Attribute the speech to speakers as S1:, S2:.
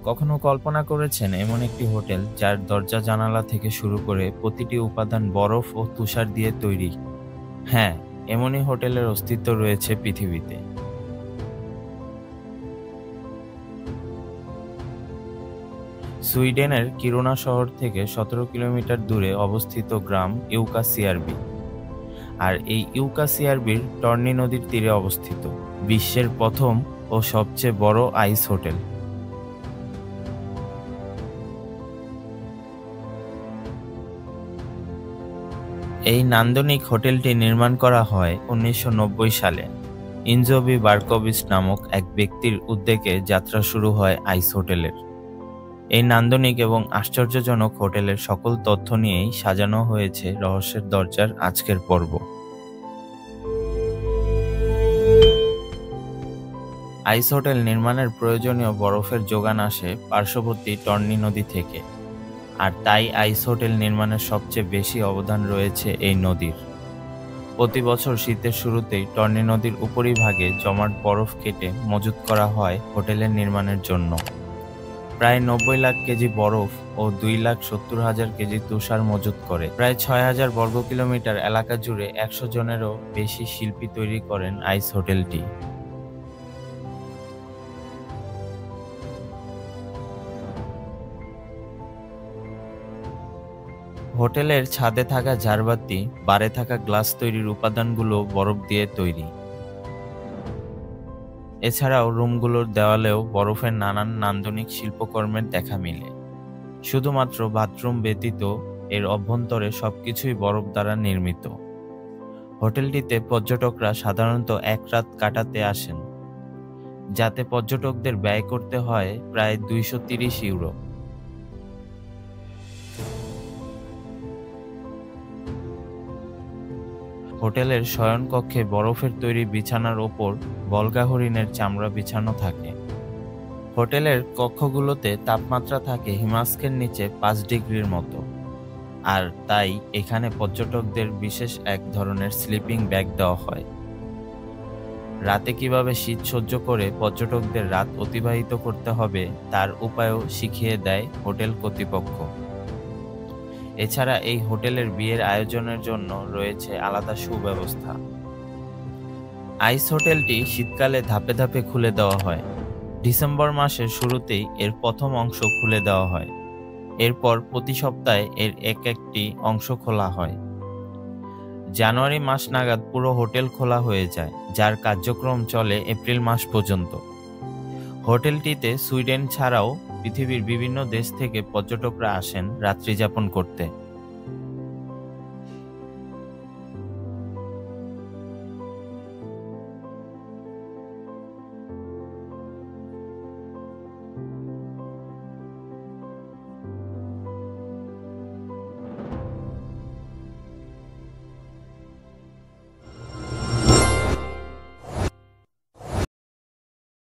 S1: কখনো কল্পনা করেছেন এমন একটি হোটেল যার দরজা জানালা থেকে শুরু করে প্রতিটি উপাদান বরফ ও তুষার দিয়ে তৈরি? হ্যাঁ, এমনই হোটেলের অস্তিত্ব রয়েছে পৃথিবীতে। সুইডেনের কিরুনা শহর থেকে ১৭ কিলোমিটার দূরে অবস্থিত গ্রাম ইউকাসিয়ারবি। আর এই ইউকাসিয়ারবির টর্নি নদীর তীরে অবস্থিত বিশ্বের প্রথম ও সবচেয়ে বড় আইস হোটেল। এই নান্দনিক হোটেলটি নির্মাণ করা হয় ১৯৯০ সালে। ইনজোবি বার্কোভিচ নামক এক ব্যক্তির উদ্যোগে যাত্রা শুরু হয় আইস হোটেলের। এই নান্দনিক এবং আশ্চর্যজনক হোটেলের সকল তথ্য নিয়েই সাজানো হয়েছে রহস্যের দরজার আজকের পর্ব। আইস হোটেল নির্মাণের প্রয়োজনীয় বরফের যোগান আসে পার্শ্ববর্তী টর্নি নদী থেকে, আর তাই আইস হোটেল নির্মাণের সবচেয়ে বেশি অবদান রয়েছে এই নদীর। প্রতি বছর শীতের শুরুতেই টর্নি নদীর উপরিভাগে জমাট বরফ কেটে মজুত করা হয় হোটেলের নির্মাণের জন্য। প্রায় ৯০ লাখ কেজি বরফ ও ২,৭০,০০০ কেজি তুষার মজুত করে প্রায় ৬,০০০ বর্গ কিলোমিটার এলাকা জুড়ে ১০০ জনেরও বেশি শিল্পী তৈরি করেন আইস হোটেলটি। হোটেলের ছাদে থাকা ঝাড়বাতি, বারে থাকা গ্লাস তৈরির উপাদানগুলো বরফ দিয়ে তৈরি। এছাড়াও রুমগুলোর দেওয়ালেও বরফের নানান নান্দনিক শিল্পকর্মের দেখা মিলে। শুধুমাত্র বাথরুম ব্যতীত এর অভ্যন্তরে সবকিছুই বরফ দ্বারা নির্মিত। হোটেলটিতে পর্যটকরা সাধারণত এক রাত কাটাতে আসেন, যাতে পর্যটকদের ব্যয় করতে হয় প্রায় ২৩০ ইউরো। হোটেলের শয়নকক্ষে বরফের তৈরি বিছানার ওপর বল্গা হরিণের চামড়া বিছানো থাকে। হোটেলের কক্ষগুলোতে তাপমাত্রা থাকে হিমাস্কের নিচে ৫ ডিগ্রির মতো, আর তাই এখানে পর্যটকদের বিশেষ এক ধরনের স্লিপিং ব্যাগ দেওয়া হয়। রাতে কিভাবে শীত সহ্য করে পর্যটকদের রাত অতিবাহিত করতে হবে তার উপায়ও শিখিয়ে দেয় হোটেল কর্তৃপক্ষ। এছাড়া এই হোটেলের বিয়ের আয়োজনের জন্য রয়েছে আলাদা সুব্যবস্থা। আইস হোটেলটি শীতকালে ধাপে ধাপে খুলে দেওয়া হয়। ডিসেম্বর মাসের শুরুতেই এর প্রথম অংশ খুলে দেওয়া হয়। এরপর প্রতি সপ্তাহে এর একটি অংশ খোলা হয়। জানুয়ারি মাস নাগাদ পুরো হোটেল খোলা হয়ে যায়, যার কার্যক্রম চলে এপ্রিল মাস পর্যন্ত। হোটেলটিতে সুইডেন ছাড়াও পৃথিবীর বিভিন্ন দেশ থেকে পর্যটকরা আসেন রাত্রি যাপন করতে।